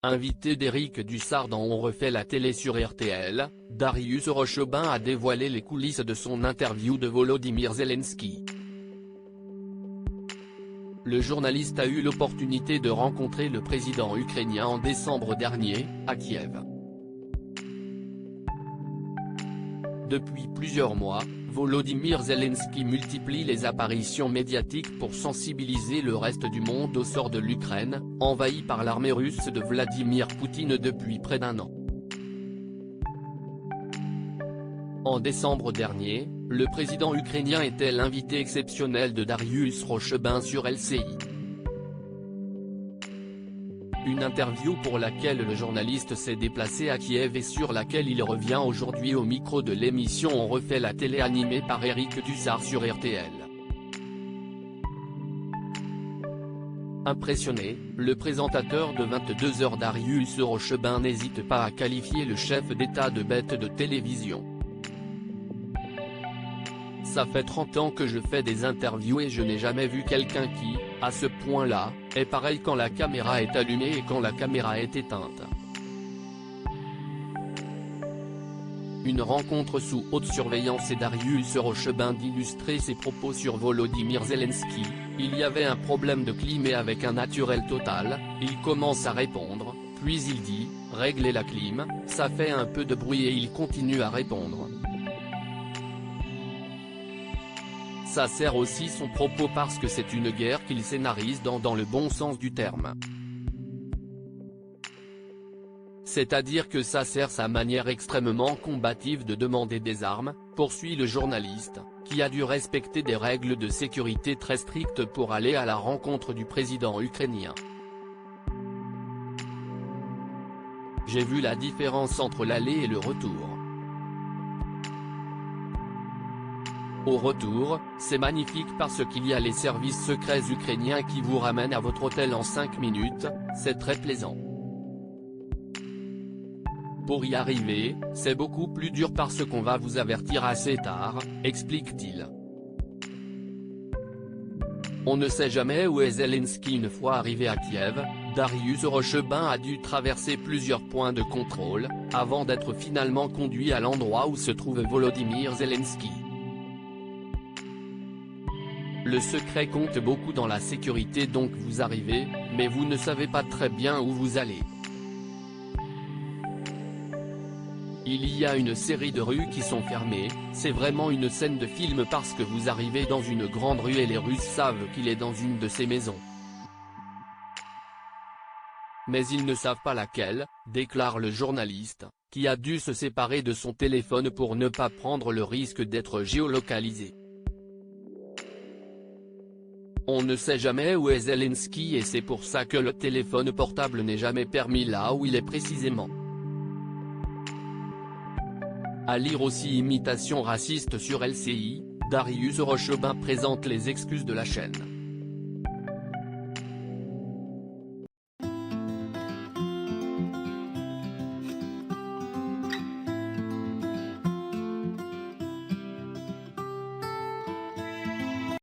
Invité d'Éric Dussard dans On refait la télé sur RTL, Darius Rochebin a dévoilé les coulisses de son interview de Volodymyr Zelensky. Le journaliste a eu l'opportunité de rencontrer le président ukrainien en décembre dernier, à Kiev. Depuis plusieurs mois, Volodymyr Zelensky multiplie les apparitions médiatiques pour sensibiliser le reste du monde au sort de l'Ukraine, envahie par l'armée russe de Vladimir Poutine depuis près d'un an. En décembre dernier, le président ukrainien était l'invité exceptionnel de Darius Rochebin sur LCI. Une interview pour laquelle le journaliste s'est déplacé à Kiev et sur laquelle il revient aujourd'hui au micro de l'émission On refait la télé animée par Éric Dussard sur RTL. Impressionné, le présentateur de 22h Darius Rochebin n'hésite pas à qualifier le chef d'État de bête de télévision. Ça fait 30 ans que je fais des interviews et je n'ai jamais vu quelqu'un qui, à ce point-là, est pareil quand la caméra est allumée et quand la caméra est éteinte. Une rencontre sous haute surveillance et Darius Rochebin d'illustrer ses propos sur Volodymyr Zelensky. Il y avait un problème de clim et avec un naturel total, il commence à répondre, puis il dit « Réglez la clim, ça fait un peu de bruit » et il continue à répondre. Ça sert aussi son propos parce que c'est une guerre qu'il scénarise dans le bon sens du terme. C'est-à-dire que ça sert sa manière extrêmement combative de demander des armes, poursuit le journaliste, qui a dû respecter des règles de sécurité très strictes pour aller à la rencontre du président ukrainien. J'ai vu la différence entre l'aller et le retour. Au retour, c'est magnifique parce qu'il y a les services secrets ukrainiens qui vous ramènent à votre hôtel en 5 minutes, c'est très plaisant. Pour y arriver, c'est beaucoup plus dur parce qu'on va vous avertir assez tard, explique-t-il. On ne sait jamais où est Zelensky. Une fois arrivé à Kiev, Darius Rochebin a dû traverser plusieurs points de contrôle, avant d'être finalement conduit à l'endroit où se trouve Volodymyr Zelensky. Le secret compte beaucoup dans la sécurité, donc vous arrivez, mais vous ne savez pas très bien où vous allez. Il y a une série de rues qui sont fermées, c'est vraiment une scène de film parce que vous arrivez dans une grande rue et les Russes savent qu'il est dans une de ces maisons. Mais ils ne savent pas laquelle, déclare le journaliste, qui a dû se séparer de son téléphone pour ne pas prendre le risque d'être géolocalisé. On ne sait jamais où est Zelensky et c'est pour ça que le téléphone portable n'est jamais permis là où il est précisément. À lire aussi Imitation raciste sur LCI, Darius Rochebin présente les excuses de la chaîne.